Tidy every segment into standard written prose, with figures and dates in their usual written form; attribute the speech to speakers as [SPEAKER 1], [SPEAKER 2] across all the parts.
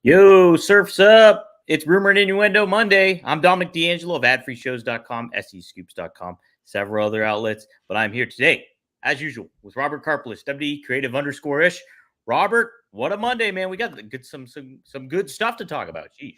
[SPEAKER 1] Yo, surfs up. It's Rumor and Innuendo Monday. I'm Dominic D'Angelo of adfreeshows.com, scoops.com, several other outlets. But I'm here today, as usual, with Robert Karpelis, WD creative_ish. Robert, what a Monday, man. We got some good stuff to talk about. Jeez.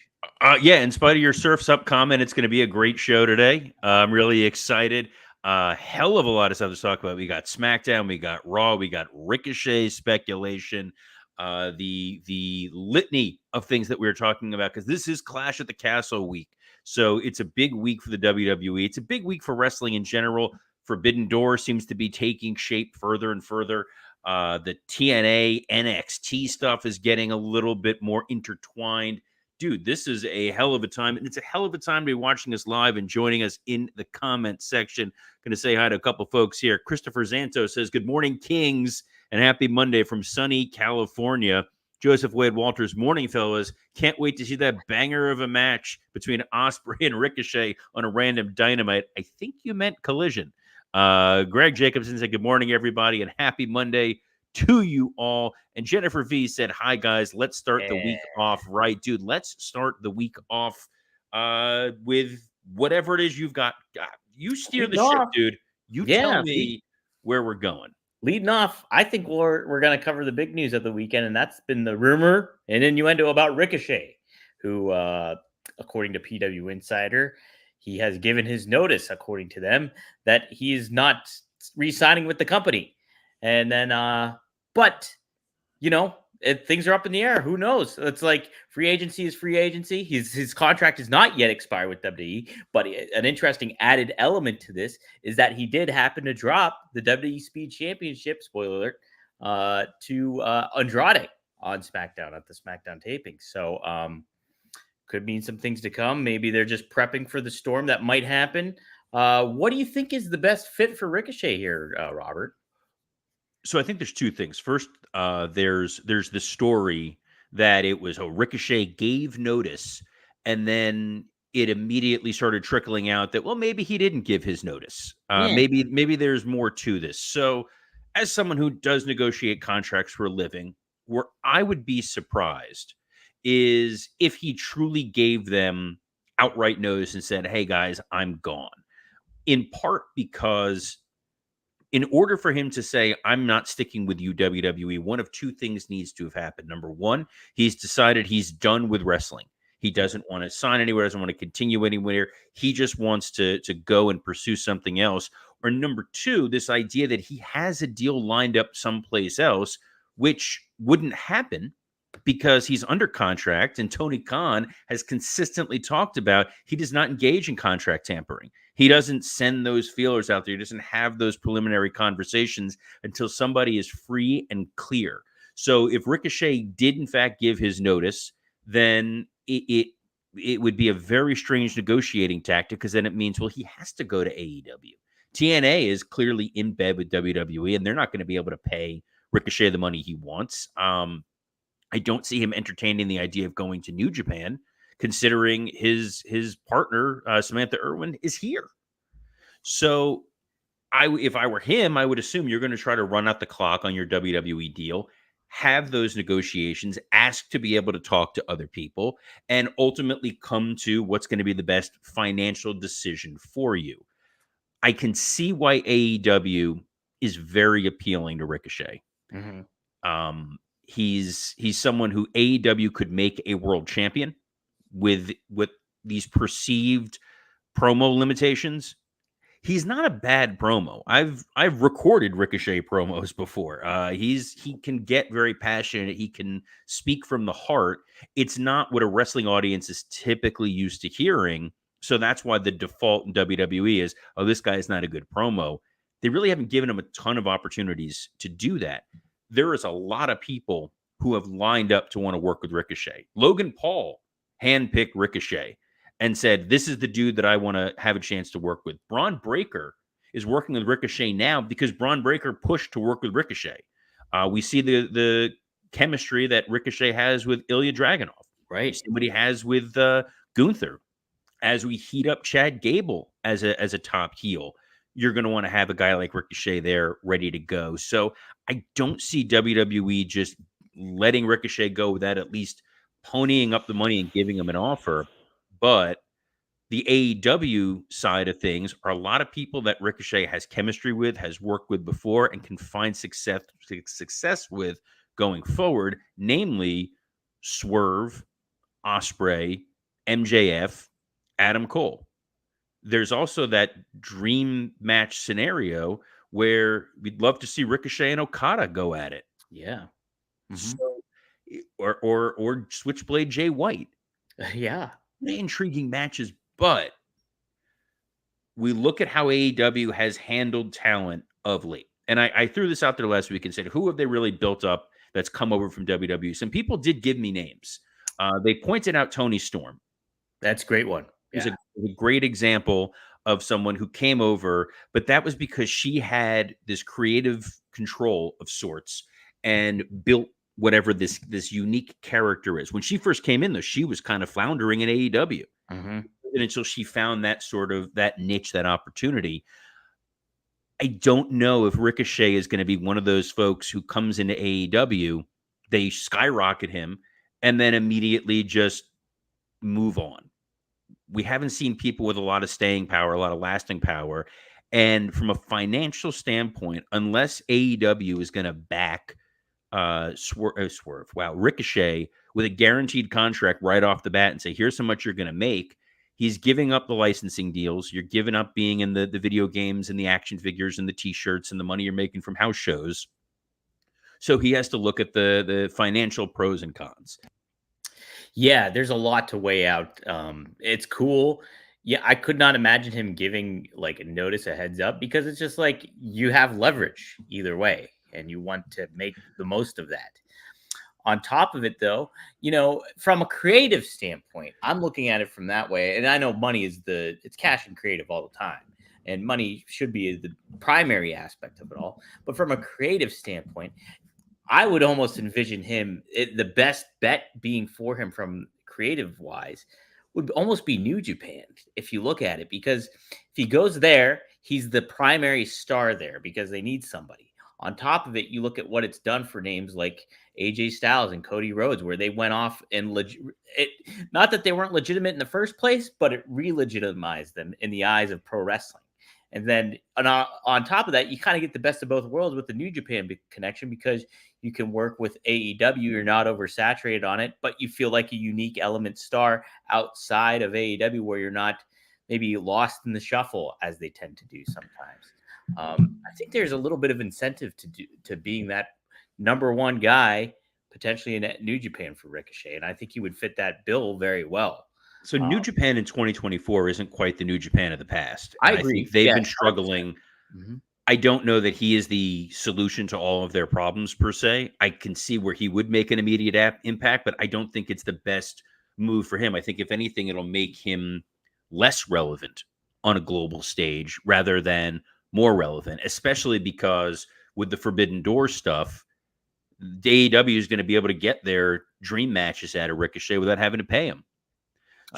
[SPEAKER 2] Yeah, in spite of your Surfs Up comment, it's going to be a great show today. I'm really excited. Hell of a lot of stuff to talk about. We got SmackDown, we got Raw, we got Ricochet speculation, the litany of things that we were talking about, because this is Clash at the Castle week. So it's a big week for the WWE. It's a big week for wrestling in general. Forbidden Door seems to be taking shape further and further. The TNA, NXT stuff is getting a little bit more intertwined. Dude, this is a hell of a time, and it's a hell of a time to be watching us live and joining us in the comment section. Going to say hi to a couple folks here. Christopher Zanto says, good morning, Kings, and happy Monday from sunny California. Joseph Wade Walters, morning, fellas. Can't wait to see that banger of a match between Ospreay and Ricochet on a random Dynamite. I think you meant Collision. Greg Jacobson said, good morning, everybody, and happy Monday to you all. And Jennifer V said, hi guys, let's start the week off right. Dude, let's start the week off with whatever it is you've got. You steer the ship, dude. You tell me where we're going.
[SPEAKER 1] Leading off, I think we're going to cover the big news of the weekend, and that's been the rumor and innuendo about Ricochet, who, according to PW Insider, he has given his notice, according to them, that he is not re-signing with the company. And then, but, you know, things are up in the air. Who knows? It's like free agency is free agency. His contract is not yet expired with WWE, but an interesting added element to this is that he did happen to drop the WWE Speed Championship, spoiler alert, to Andrade on SmackDown at the SmackDown taping. So could mean some things to come. Maybe they're just prepping for the storm that might happen. What do you think is the best fit for Ricochet here, Robert?
[SPEAKER 2] So I think there's two things. First, there's the story that it was Ricochet gave notice, and then it immediately started trickling out that, well, maybe he didn't give his notice. Maybe there's more to this. So as someone who does negotiate contracts for a living, where I would be surprised is if he truly gave them outright notice and said, hey guys, I'm gone. In part because in order for him to say, I'm not sticking with you, WWE, one of two things needs to have happened. Number one, he's decided he's done with wrestling. He doesn't want to sign anywhere, doesn't want to continue anywhere. He just wants to go and pursue something else. Or number two, this idea that he has a deal lined up someplace else, which wouldn't happen because he's under contract, and Tony Khan has consistently talked about he does not engage in contract tampering. He doesn't send those feelers out there. He doesn't have those preliminary conversations until somebody is free and clear. So if Ricochet did, in fact, give his notice, then it would be a very strange negotiating tactic, because then it means, well, he has to go to AEW. TNA is clearly in bed with WWE, and they're not going to be able to pay Ricochet the money he wants. I don't see him entertaining the idea of going to New Japan, considering his partner, Samantha Irwin, is here. So if I were him, I would assume you're going to try to run out the clock on your WWE deal, have those negotiations, ask to be able to talk to other people, and ultimately come to what's going to be the best financial decision for you. I can see why AEW is very appealing to Ricochet. Mm-hmm. He's someone who AEW could make a world champion with these perceived promo limitations. He's not a bad promo. I've recorded Ricochet promos before. He can get very passionate. He can speak from the heart. It's not what a wrestling audience is typically used to hearing. So that's why the default in WWE is, oh, this guy is not a good promo. They really haven't given him a ton of opportunities to do that. There is a lot of people who have lined up to want to work with Ricochet. Logan Paul handpicked Ricochet and said, this is the dude that I want to have a chance to work with. Braun Breaker is working with Ricochet now because Braun Breaker pushed to work with Ricochet. We see the chemistry that Ricochet has with Ilya Dragunov. Right. We see what he has with Gunther. As we heat up Chad Gable as a top heel, you're going to want to have a guy like Ricochet there ready to go. So I don't see WWE just letting Ricochet go without at least ponying up the money and giving him an offer. But the AEW side of things are a lot of people that Ricochet has chemistry with, has worked with before, and can find success with going forward, namely Swerve, Osprey, MJF, Adam Cole. There's also that dream match scenario where we'd love to see Ricochet and Okada go at it.
[SPEAKER 1] Yeah. Mm-hmm.
[SPEAKER 2] So, or Switchblade Jay White.
[SPEAKER 1] Yeah.
[SPEAKER 2] Intriguing matches, but we look at how AEW has handled talent of late. And I threw this out there last week and said, who have they really built up that's come over from WWE? Some people did give me names. They pointed out Tony Storm.
[SPEAKER 1] That's a great one.
[SPEAKER 2] It was
[SPEAKER 1] Yeah.
[SPEAKER 2] a great example of someone who came over, but that was because she had this creative control of sorts and built whatever this unique character is. When she first came in, though, she was kind of floundering in AEW.
[SPEAKER 1] Mm-hmm.
[SPEAKER 2] And until she found that sort of that niche, that opportunity. I don't know if Ricochet is going to be one of those folks who comes into AEW, they skyrocket him, and then immediately just move on. We haven't seen people with a lot of staying power, a lot of lasting power. And from a financial standpoint, unless AEW is going to back Ricochet with a guaranteed contract right off the bat and say, here's how much you're going to make, he's giving up the licensing deals. You're giving up being in the video games and the action figures and the T-shirts and the money you're making from house shows. So he has to look at the financial pros and cons.
[SPEAKER 1] Yeah, there's a lot to weigh out. It's cool. Yeah, I could not imagine him giving like a notice, a heads up, because it's just like you have leverage either way, and you want to make the most of that. On top of it, though, from a creative standpoint, I'm looking at it from that way. And I know money is it's cash and creative all the time. And money should be the primary aspect of it all. But from a creative standpoint, I would almost envision the best bet being for him from creative wise would almost be New Japan, if you look at it, because if he goes there, he's the primary star there because they need somebody. On top of it, you look at what it's done for names like AJ Styles and Cody Rhodes, where they went off and not that they weren't legitimate in the first place, but it re-legitimized them in the eyes of pro wrestling. And then on top of that, you kind of get the best of both worlds with the New Japan connection because you can work with AEW. You're not oversaturated on it, but you feel like a unique element star outside of AEW where you're not maybe lost in the shuffle as they tend to do sometimes. I think there's a little bit of incentive to being that number one guy potentially in New Japan for Ricochet, and I think he would fit that bill very well.
[SPEAKER 2] So New Japan in 2024 isn't quite the New Japan of the past.
[SPEAKER 1] I agree.
[SPEAKER 2] Think they've been struggling.
[SPEAKER 1] Mm-hmm.
[SPEAKER 2] I don't know that he is the solution to all of their problems per se. I can see where he would make an immediate impact, but I don't think it's the best move for him. I think if anything, it'll make him less relevant on a global stage rather than more relevant, especially because with the Forbidden Door stuff, AEW is going to be able to get their dream matches out of Ricochet without having to pay him.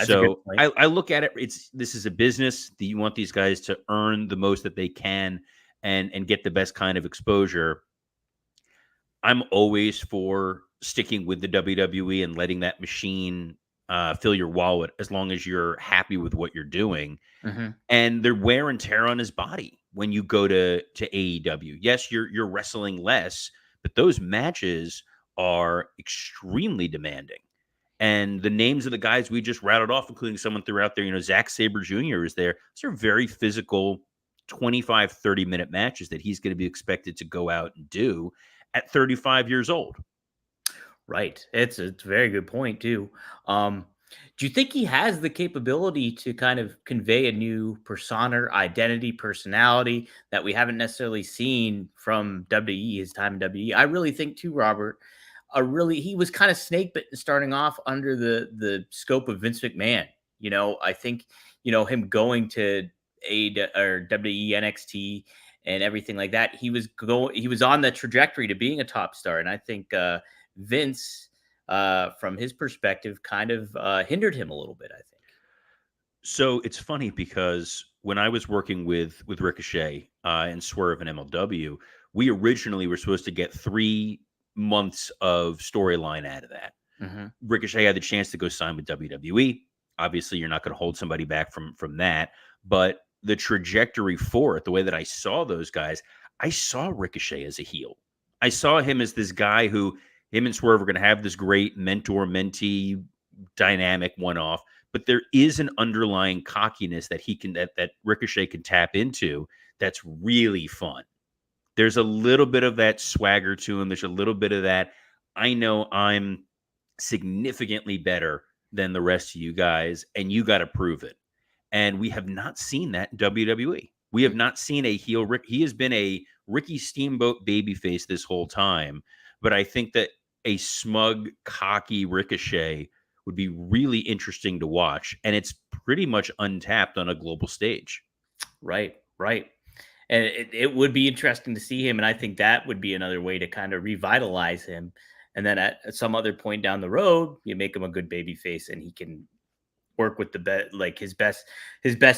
[SPEAKER 2] So I look at it, this is a business that you want these guys to earn the most that they can and get the best kind of exposure. I'm always for sticking with the WWE and letting that machine fill your wallet as long as you're happy with what you're doing.
[SPEAKER 1] Mm-hmm.
[SPEAKER 2] And the wear and tear on his body when you go to AEW. Yes, you're wrestling less, but those matches are extremely demanding. And the names of the guys we just rattled off, including someone throughout there, Zack Sabre Jr. is there. Those are very physical 25, 30-minute matches that he's going to be expected to go out and do at 35 years old.
[SPEAKER 1] Right. It's a very good point, too. Do you think he has the capability to kind of convey a new persona, identity, personality that we haven't necessarily seen from WWE, his time in WWE? I really think, too, Robert, he was kind of snake bitten starting off under the scope of Vince McMahon. I think, him going to WWE, NXT and everything like that, he was on the trajectory to being a top star. And I think Vince, from his perspective, kind of hindered him a little bit, I think.
[SPEAKER 2] So it's funny because when I was working with Ricochet and Swerve and MLW, we originally were supposed to get 3 months of storyline out of that.
[SPEAKER 1] Mhm.
[SPEAKER 2] Ricochet had the chance to go sign with WWE. Obviously, you're not going to hold somebody back from that. But the trajectory for it, the way that I saw those guys, I saw Ricochet as a heel. I saw him as this guy who him and Swerve are going to have this great mentor mentee dynamic one off. But there is an underlying cockiness that that Ricochet can tap into that's really fun. There's a little bit of that swagger to him. There's a little bit of that. I know I'm significantly better than the rest of you guys, and you got to prove it. And we have not seen that in WWE. We have not seen a heel Rick. He has been a Ricky Steamboat babyface this whole time. But I think that a smug, cocky Ricochet would be really interesting to watch. And it's pretty much untapped on a global stage.
[SPEAKER 1] Right, right. And it would be interesting to see him. And I think that would be another way to kind of revitalize him. And then at some other point down the road, you make him a good baby face and he can work with like his best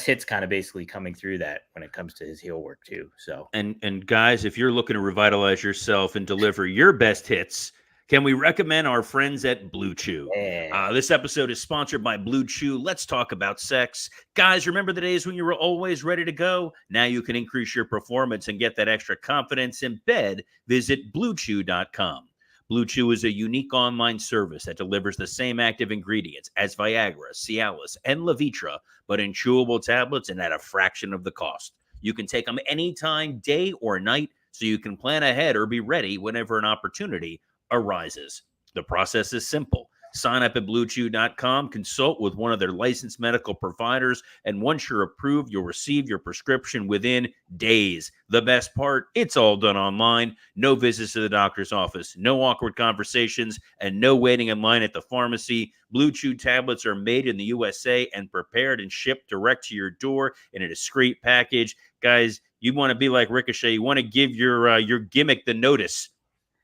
[SPEAKER 1] hits kind of basically coming through that when it comes to his heel work too. So
[SPEAKER 2] And guys, if you're looking to revitalize yourself and deliver your best hits, can we recommend our friends at Blue Chew?
[SPEAKER 1] yeah.
[SPEAKER 2] This episode is sponsored by Blue Chew. Let's talk about sex. Guys, remember the days when you were always ready to go? Now you can increase your performance and get that extra confidence in bed. Visit BlueChew.com. Blue Chew is a unique online service that delivers the same active ingredients as Viagra, Cialis, and Levitra, but in chewable tablets and at a fraction of the cost. You can take them anytime, day or night, so you can plan ahead or be ready whenever an opportunity arises. The process is simple. Sign up at BlueChew.com, consult with one of their licensed medical providers, and once you're approved, you'll receive your prescription within days. The best part, it's all done online. No visits to the doctor's office, no awkward conversations, and no waiting in line at the pharmacy. Blue Chew tablets are made in the USA and prepared and shipped direct to your door in a discreet package. Guys, you want to be like Ricochet. You want to give your gimmick the notice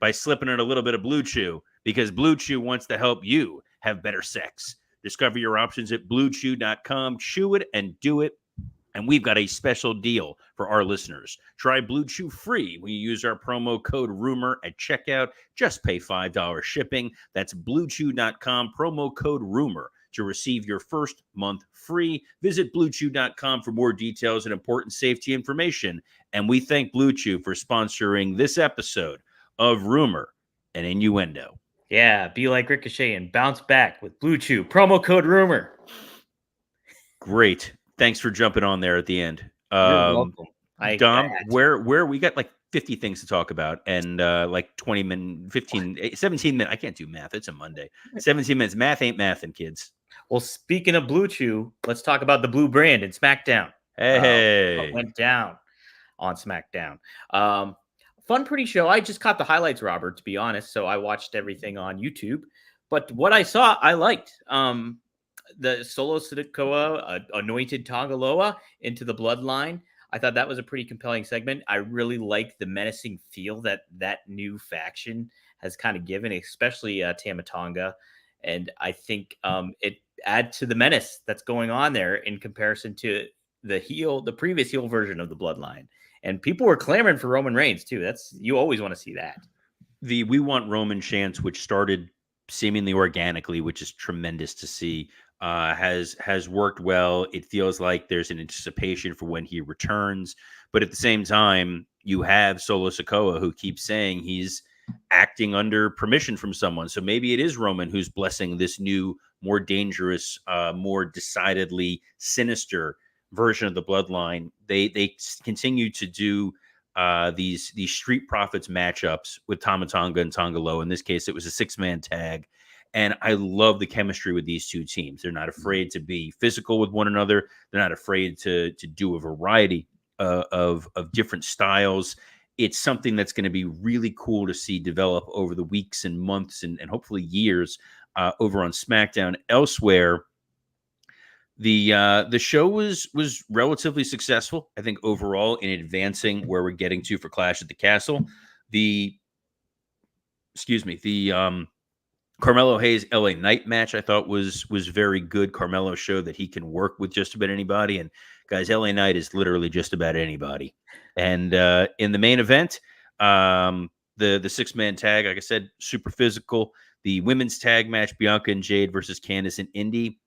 [SPEAKER 2] by slipping in a little bit of Blue Chew, because Blue Chew wants to help you have better sex. Discover your options at BlueChew.com. Chew it and do it. And we've got a special deal for our listeners. Try Blue Chew free when you use our promo code RUMOR at checkout. Just pay $5 shipping. That's BlueChew.com, promo code RUMOR to receive your first month free. Visit BlueChew.com for more details and important safety information. And we thank Blue Chew for sponsoring this episode of Rumor and Innuendo.
[SPEAKER 1] Yeah, be like Ricochet and bounce back with Blue Chew. Promo code rumor.
[SPEAKER 2] Great. Thanks for jumping on there at the end.
[SPEAKER 1] You're welcome.
[SPEAKER 2] Dom, where we got like 50 things to talk about and like 20 minutes, 17 minutes. I can't do math. It's a Monday. 17 minutes. Math ain't mathin', kids.
[SPEAKER 1] Well, speaking of Blue Chew, let's talk about the blue brand in SmackDown.
[SPEAKER 2] Hey.
[SPEAKER 1] What went down on SmackDown. Fun, pretty show. I just caught the highlights, Robert, to be honest. So I watched everything on YouTube. But what I saw, I liked. The Solo Sikoa anointed Tongaloa into the bloodline. I thought that was a pretty compelling segment. I really like the menacing feel that new faction has kind of given, especially Tama Tonga. And I think it adds to the menace that's going on there in comparison to the previous heel version of the bloodline. And people were clamoring for Roman Reigns too. You always want to see that.
[SPEAKER 2] The We Want Roman chants, which started seemingly organically, which is tremendous to see, has worked well. It feels like there's an anticipation for when he returns, but at the same time, you have Solo Sikoa who keeps saying he's acting under permission from someone. So maybe it is Roman who's blessing this new, more dangerous, more decidedly sinister version of the bloodline. They continue to do these Street Profits matchups with Tama Tonga and Tongaloa. In this case, it was a 6-man tag. And I love the chemistry with these two teams. They're not afraid to be physical with one another. They're not afraid to do a variety of different styles. It's something that's going to be really cool to see develop over the weeks and months and hopefully years over on SmackDown. Elsewhere, the show was relatively successful, I think, overall in advancing where we're getting to for Clash at the Castle. The Carmelo Hayes LA Knight match I thought was very good. Carmelo showed that he can work with just about anybody, and guys, LA Knight is literally just about anybody. And in the main event, the 6-man tag, like I said, super physical. The women's tag match, Bianca and Jade versus Candice and Indy,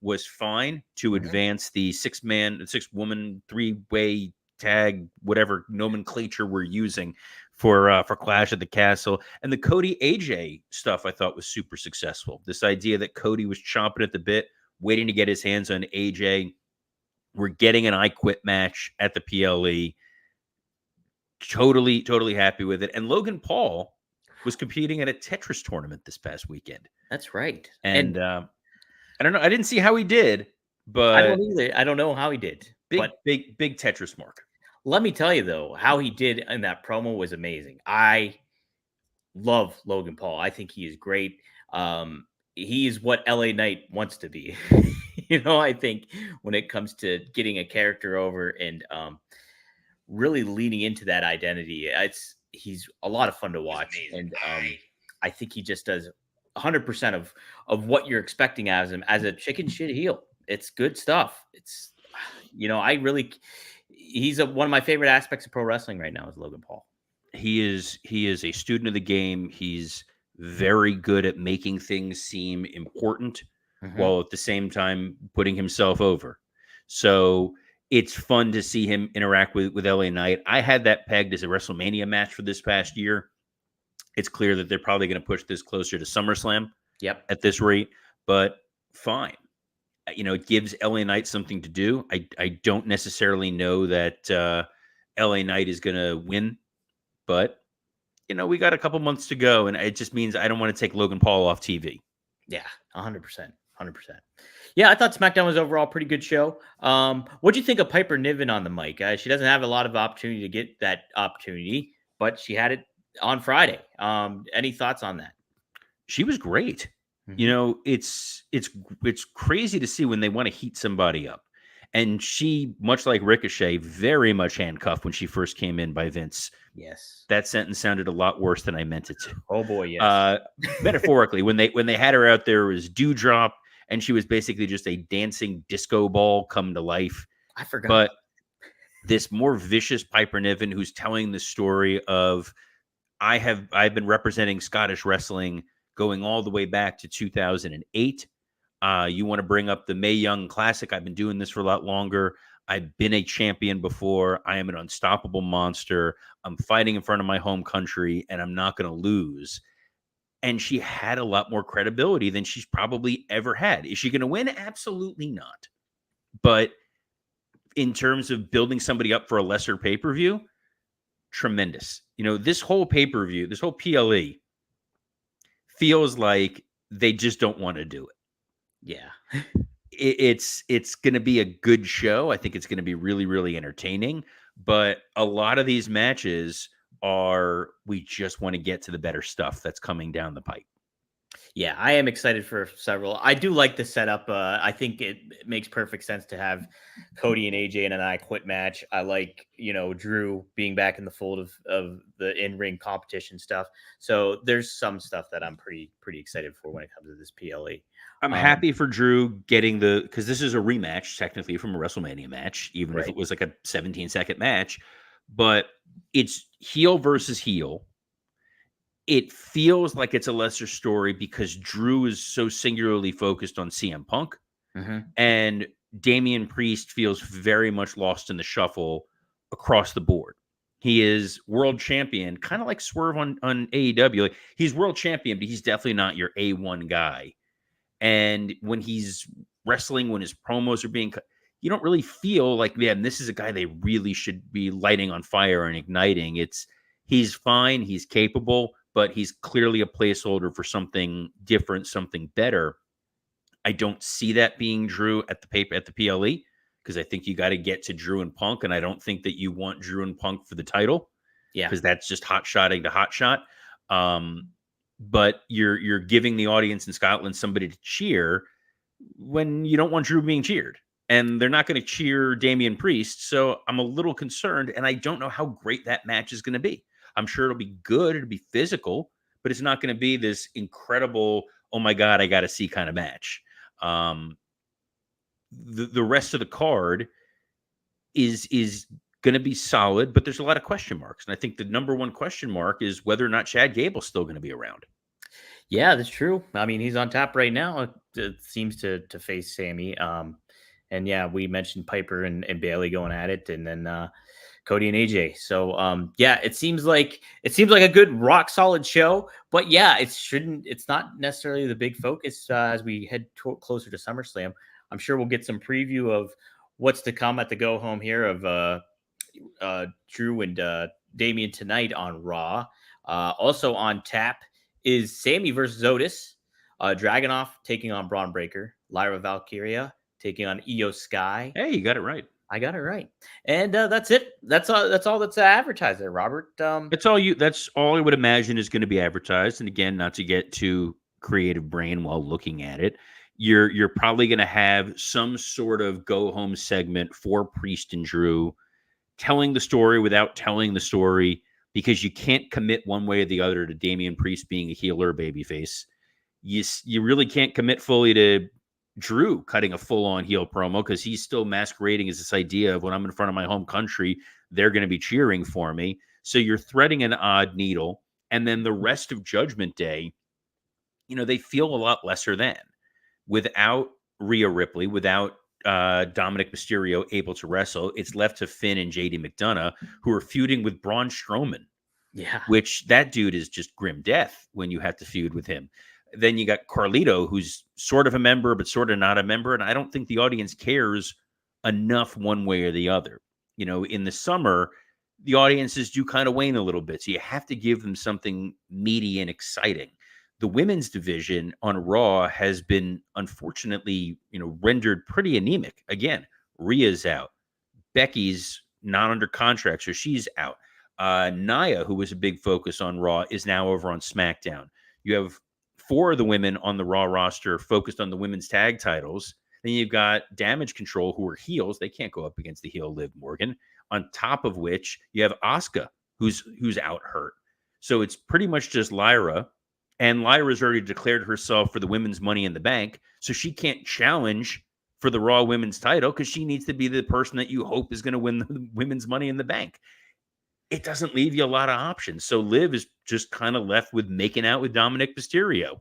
[SPEAKER 2] was fine to advance the 6-woman, 3-way tag, whatever nomenclature we're using for Clash at the Castle. And the Cody AJ stuff I thought was super successful. This idea that Cody was chomping at the bit, waiting to get his hands on AJ. We're getting an I Quit match at the PLE. Totally happy with it. And Logan Paul was competing at a Tetris tournament this past weekend.
[SPEAKER 1] That's right.
[SPEAKER 2] And I don't know. I didn't see how he did, but
[SPEAKER 1] I don't either. I don't know how he did.
[SPEAKER 2] big
[SPEAKER 1] But
[SPEAKER 2] Tetris mark.
[SPEAKER 1] let me tell you, though, how he did in that promo was amazing. I love Logan Paul. I think he is great. He is what LA Knight wants to be. I think when it comes to getting a character over and really leaning into that identity, he's a lot of fun to watch. And I think he just does 100% of what you're expecting as him as a chicken shit heel. It's good stuff. It's, he's one of my favorite aspects of pro wrestling right now is Logan Paul.
[SPEAKER 2] He is a student of the game. He's very good at making things seem important while at the same time putting himself over. So it's fun to see him interact with LA Knight. I had that pegged as a WrestleMania match for this past year. It's clear that they're probably going to push this closer to SummerSlam.
[SPEAKER 1] Yep.
[SPEAKER 2] At this rate, but fine. It gives LA Knight something to do. I don't necessarily know that LA Knight is going to win, but we got a couple months to go, and it just means I don't want to take Logan Paul off TV.
[SPEAKER 1] Yeah, 100%. Yeah, I thought SmackDown was overall a pretty good show. What do you think of Piper Niven on the mic? She doesn't have a lot of opportunity to get that opportunity, but she had it on Friday. Any thoughts on that?
[SPEAKER 2] She was great. It's crazy to see when they want to heat somebody up. And she, much like Ricochet, very much handcuffed when she first came in by Vince.
[SPEAKER 1] Yes.
[SPEAKER 2] That sentence sounded a lot worse than I meant it to.
[SPEAKER 1] Oh boy, yes.
[SPEAKER 2] Metaphorically, when they had her out there, it was Dewdrop, and she was basically just a dancing disco ball come to life.
[SPEAKER 1] I forgot.
[SPEAKER 2] But this more vicious Piper Niven, who's telling the story of I've been representing Scottish wrestling going all the way back to 2008. You want to bring up the Mae Young Classic. I've been doing this for a lot longer. I've been a champion before. I am an unstoppable monster. I'm fighting in front of my home country, and I'm not going to lose. And she had a lot more credibility than she's probably ever had. Is she going to win? Absolutely not. But in terms of building somebody up for a lesser pay-per-view, tremendous. This whole pay-per-view, this whole PLE feels like they just don't want to do it.
[SPEAKER 1] Yeah.
[SPEAKER 2] It's going to be a good show. I think it's going to be really, really entertaining. But a lot of these matches we just want to get to the better stuff that's coming down the pipe.
[SPEAKER 1] Yeah, I am excited for several. I do like the setup. I think it makes perfect sense to have Cody and AJ in an I Quit match. I like, Drew being back in the fold of the in-ring competition stuff. So there's some stuff that I'm pretty excited for when it comes to this PLE.
[SPEAKER 2] I'm happy for Drew getting because this is a rematch technically from a WrestleMania match, even if it was like a 17-second match, but it's heel versus heel. It feels like it's a lesser story because Drew is so singularly focused on CM Punk, and Damian Priest feels very much lost in the shuffle across the board. He is world champion, kind of like Swerve on AEW. Like, he's world champion, but he's definitely not your A1 guy. And when he's wrestling, when his promos are being cut, you don't really feel like, man, this is a guy they really should be lighting on fire and igniting. He's fine, he's capable, but he's clearly a placeholder for something different, something better. I don't see that being Drew at the PLE, because I think you got to get to Drew and Punk, and I don't think that you want Drew and Punk for the title.
[SPEAKER 1] Yeah,
[SPEAKER 2] because that's just hot shotting to hot shot. But you're giving the audience in Scotland somebody to cheer when you don't want Drew being cheered, and they're not going to cheer Damian Priest. So I'm a little concerned, and I don't know how great that match is going to be. I'm sure it'll be good. It'll be physical, but it's not going to be this incredible, oh my God, I got to see kind of match. The rest of the card is going to be solid, but there's a lot of question marks. And I think the number one question mark is whether or not Chad Gable's still going to be around.
[SPEAKER 1] Yeah, that's true. I mean, he's on top right now. It seems to face Sammy. And yeah, we mentioned Piper and Bailey going at it, and then Cody and AJ. So yeah, it seems like a good rock solid show. But yeah, it's not necessarily the big focus as we head closer to SummerSlam. I'm sure we'll get some preview of what's to come at the go home here of Drew and Damian tonight on Raw. Also on tap is Sammy versus Otis, Dragonoff taking on Braun Breaker, Lyra Valkyria taking on Io Sky.
[SPEAKER 2] Hey, you got it right.
[SPEAKER 1] I got it right, and that's it. That's all. That's all that's advertised there, Robert.
[SPEAKER 2] That's all I would imagine is going to be advertised. And again, not to get too creative brain while looking at it, you're probably going to have some sort of go home segment for Priest and Drew telling the story without telling the story, because you can't commit one way or the other to Damian Priest being a heel or babyface. You really can't commit fully to Drew cutting a full-on heel promo, because he's still masquerading as this idea of, when I'm in front of my home country, they're going to be cheering for me. So you're threading an odd needle. And then the rest of Judgment Day, they feel a lot lesser than. Without Rhea Ripley, without Dominic Mysterio able to wrestle, it's left to Finn and JD McDonough, who are feuding with Braun Strowman,
[SPEAKER 1] Yeah,
[SPEAKER 2] which that dude is just grim death when you have to feud with him. Then you got Carlito, who's sort of a member, but sort of not a member. And I don't think the audience cares enough one way or the other. In the summer, the audiences do kind of wane a little bit. So you have to give them something meaty and exciting. The women's division on Raw has been, unfortunately, rendered pretty anemic. Again, Rhea's out. Becky's not under contract, so she's out. Nia, who was a big focus on Raw, is now over on SmackDown. You have 4 of the women on the Raw roster focused on the women's tag titles. Then you've got Damage Control, who are heels. They can't go up against the heel Liv Morgan. On top of which, you have Asuka, who's out hurt. So it's pretty much just Lyra. And Lyra's already declared herself for the women's Money in the Bank, so she can't challenge for the Raw women's title, because she needs to be the person that you hope is going to win the women's Money in the Bank. It doesn't leave you a lot of options. So Liv is just kind of left with making out with Dominic Mysterio.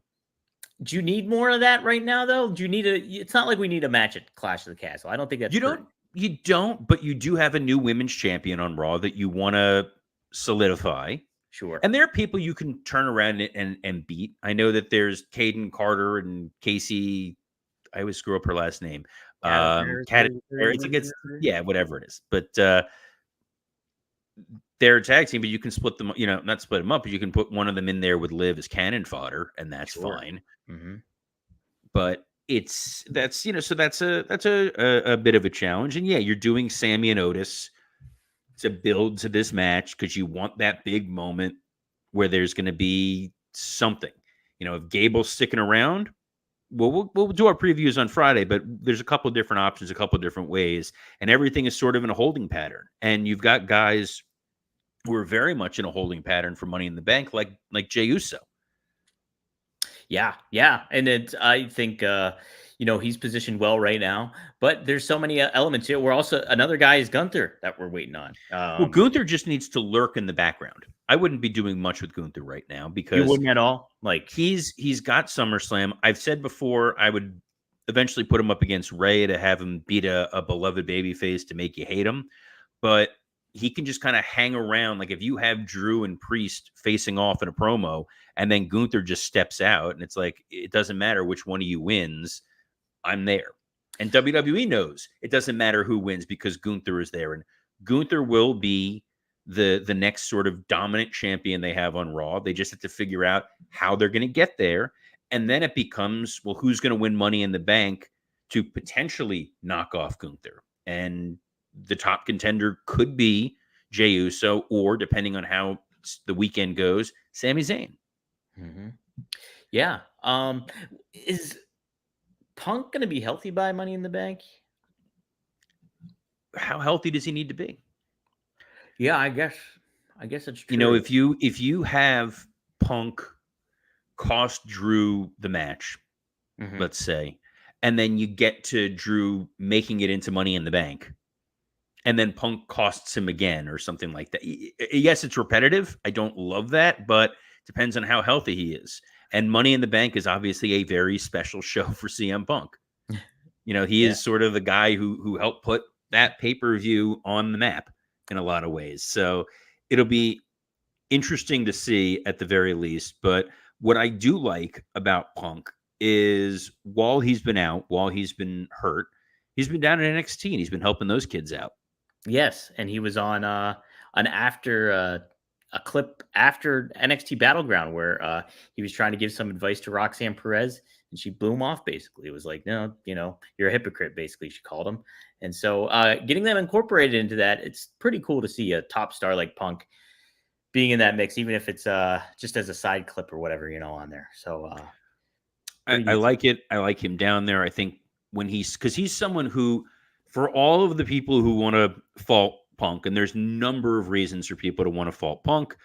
[SPEAKER 1] Do you need more of that right now, though? Do you need a? It's not like we need a match at Clash of the Castle. I don't think that's
[SPEAKER 2] You don't, but you do have a new women's champion on Raw that you want to solidify.
[SPEAKER 1] Sure.
[SPEAKER 2] And there are people you can turn around and beat. I know that there's Caden Carter and Casey. I always screw up her last name. It's against, whatever it is. But they're a tag team, but you can split them, not split them up, but you can put one of them in there with Liv as cannon fodder, and that's fine.
[SPEAKER 1] Mm-hmm.
[SPEAKER 2] But that's a bit of a challenge. And yeah, you're doing Sammy and Otis to build to this match because you want that big moment where there's going to be something. If Gable's sticking around, we'll do our previews on Friday, but there's a couple of different options, a couple of different ways, and everything is sort of in a holding pattern. And you've got guys who are very much in a holding pattern for Money in the Bank, like Jey Uso.
[SPEAKER 1] Yeah, and I think he's positioned well right now, but there's so many elements here. We're also, another guy is Gunther that we're waiting on.
[SPEAKER 2] Well, Gunther just needs to lurk in the background. I wouldn't be doing much with Gunther right now, because
[SPEAKER 1] you wouldn't at all. Like,
[SPEAKER 2] he's got SummerSlam. I've said before I would eventually put him up against Ray to have him beat a beloved babyface to make you hate him, but he can just kind of hang around. Like, if you have Drew and Priest facing off in a promo, and then Gunther just steps out, and it's like, it doesn't matter which one of you wins, I'm there. And WWE knows it doesn't matter who wins, because Gunther is there. And Gunther will be the next sort of dominant champion they have on Raw. They just have to figure out how they're going to get there. And then it becomes, well, who's going to win Money in the Bank to potentially knock off Gunther? And the top contender could be Jey Uso, or depending on how the weekend goes, Sami Zayn.
[SPEAKER 1] Mm-hmm. Yeah. Is Punk going to be healthy by Money in the Bank?
[SPEAKER 2] How healthy does he need to be?
[SPEAKER 1] Yeah, I guess it's true.
[SPEAKER 2] If you have Punk cost Drew the match,
[SPEAKER 1] mm-hmm.
[SPEAKER 2] let's say, and then you get to Drew making it into Money in the Bank, and then Punk costs him again or something like that. Yes, it's repetitive. I don't love that, but depends on how healthy he is. And Money in the Bank is obviously a very special show for CM Punk. He
[SPEAKER 1] Yeah.
[SPEAKER 2] is sort of the guy who helped put that pay-per-view on the map in a lot of ways. So it'll be interesting to see at the very least. But what I do like about Punk is while he's been out, while he's been hurt, he's been down at NXT and he's been helping those kids out.
[SPEAKER 1] Yes, and he was on an after a clip after NXT Battleground where he was trying to give some advice to Roxanne Perez, and she blew him off. Basically, it was like, no, you're a hypocrite. Basically, she called him, and so getting them incorporated into that, it's pretty cool to see a top star like Punk being in that mix, even if it's just as a side clip or whatever, on there. So
[SPEAKER 2] I like it. I like him down there. I think because he's someone who, for all of the people who want to fault Punk, and there's a number of reasons for people to want to fault Punk,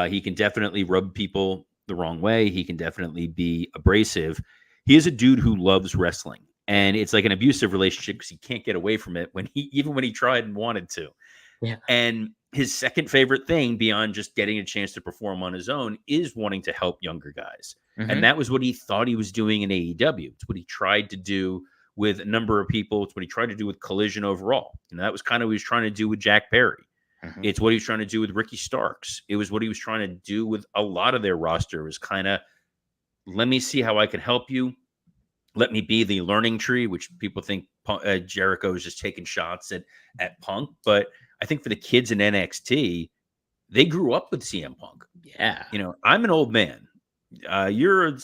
[SPEAKER 2] he can definitely rub people the wrong way. He can definitely be abrasive. He is a dude who loves wrestling, and it's like an abusive relationship because he can't get away from it even when he tried and wanted to.
[SPEAKER 1] Yeah.
[SPEAKER 2] And his second favorite thing beyond just getting a chance to perform on his own is wanting to help younger guys.
[SPEAKER 1] Mm-hmm.
[SPEAKER 2] And that was what he thought he was doing in AEW. It's what he tried to do with a number of people. It's what he tried to do with Collision overall. And that was kind of what he was trying to do with Jack Perry.
[SPEAKER 1] Mm-hmm.
[SPEAKER 2] It's what he was trying to do with Ricky Starks. It was what he was trying to do with a lot of their roster. It was kind of, let me see how I can help you. Let me be the learning tree, which people think Jericho is just taking shots at Punk. But I think for the kids in NXT, they grew up with CM Punk.
[SPEAKER 1] Yeah.
[SPEAKER 2] I'm an old man. You're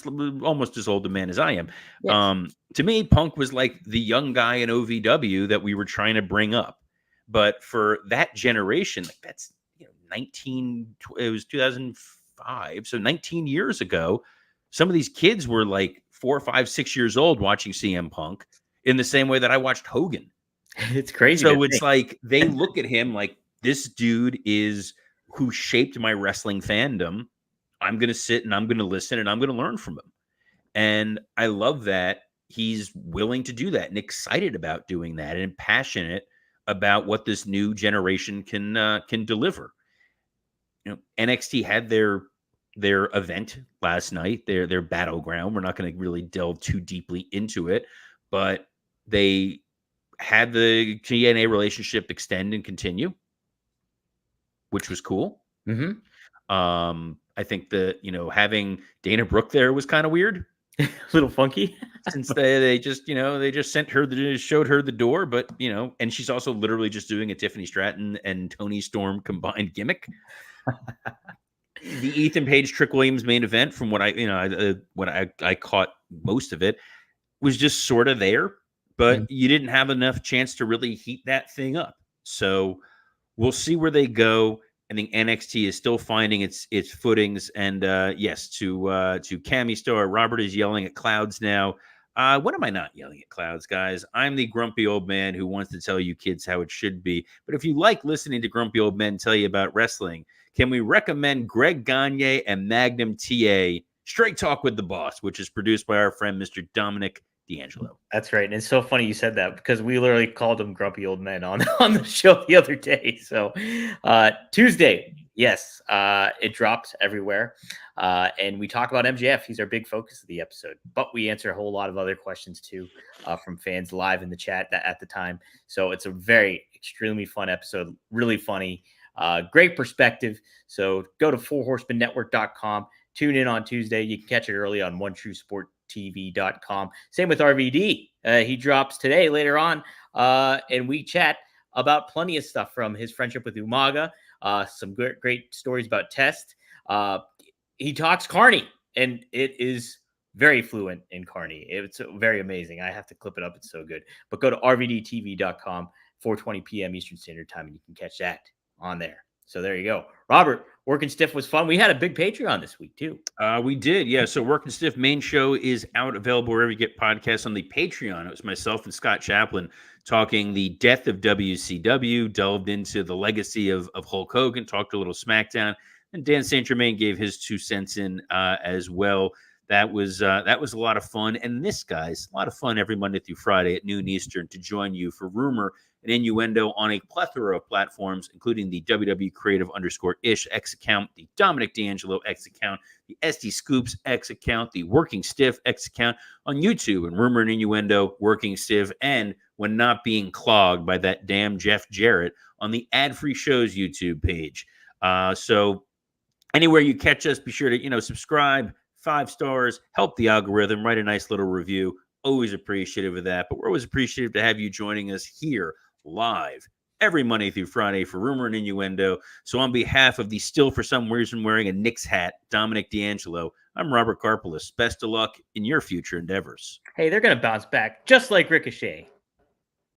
[SPEAKER 2] almost as old a man as I am. Yes. To me, Punk was like the young guy in OVW that we were trying to bring up. But for that generation, like that's it was 2005. So 19 years ago, some of these kids were like 4, 5, 6 years old watching CM Punk in the same way that I watched Hogan.
[SPEAKER 1] It's crazy.
[SPEAKER 2] So it's like they look at him like this dude is who shaped my wrestling fandom. I'm going to sit and I'm going to listen and I'm going to learn from him. And I love that he's willing to do that and excited about doing that and passionate about what this new generation can deliver. NXT had their event last night, their Battleground. We're not going to really delve too deeply into it, but they had the TNA relationship extend and continue, which was cool.
[SPEAKER 1] Mm-hmm.
[SPEAKER 2] I think that having Dana Brooke there was kind of weird,
[SPEAKER 1] a little funky,
[SPEAKER 2] since they just showed her the door, but and she's also literally just doing a Tiffany Stratton and Toni Storm combined gimmick. The Ethan Page Trick Williams main event, from what I caught most of it, was just sort of there, but you didn't have enough chance to really heat that thing up. So we'll see where they go. I think NXT is still finding its footings. And yes, to Cammy Star, Robert is yelling at clouds now. When am I not yelling at clouds, guys? I'm the grumpy old man who wants to tell you kids how it should be. But if you like listening to grumpy old men tell you about wrestling, can we recommend Greg Gagne and Magnum TA Straight Talk with the Boss, which is produced by our friend Mr. Dominic D'Angelo.
[SPEAKER 1] That's right. And it's so funny you said that because we literally called them grumpy old men on the show the other day. So Tuesday, yes, it dropped everywhere. And we talk about MJF. He's our big focus of the episode. But we answer a whole lot of other questions too from fans live in the chat at the time. So it's a very extremely fun episode. Really funny. Great perspective. So go to fourhorsemanetwork.com. Tune in on Tuesday. You can catch it early on OneTrueSportTV.com. Same with RVD. He drops today later on, and we chat about plenty of stuff from his friendship with Umaga, some great stories about Test. He talks Carney, and it is very fluent in Carney. It's very amazing. I have to clip it up. It's so good. But go to RVDTV.com, 4:20 p.m. Eastern Standard Time, and you can catch that on there. So there you go. Robert, Working Stiff was fun. We had a big Patreon this week too.
[SPEAKER 2] We did. Yeah. So Working Stiff main show is out, available wherever you get podcasts. On the Patreon, it was myself and Scott Chaplin talking the death of WCW, delved into the legacy of Hulk Hogan, talked a little SmackDown, and Dan St. Germain gave his 2 cents in as well. That was a lot of fun. And this, guys, a lot of fun every Monday through Friday at noon Eastern to join you for Rumor and Innuendo on a plethora of platforms, including the WWE Creative_ish X account, the Dominic D'Angelo X account, the SD Scoops X account, the Working Stiff X account on YouTube, and Rumor and Innuendo, Working Stiff, and when not being clogged by that damn Jeff Jarrett on the Ad Free Shows YouTube page. So anywhere you catch us, be sure to, subscribe, 5 stars, help the algorithm, write a nice little review. Always appreciative of that. But we're always appreciative to have you joining us here live every Monday through Friday for Rumor and Innuendo. So on behalf of the still for some reason wearing a Knicks hat, Dominic D'Angelo, I'm Robert Karpelis. Best of luck in your future endeavors.
[SPEAKER 1] Hey, they're going to bounce back just like Ricochet.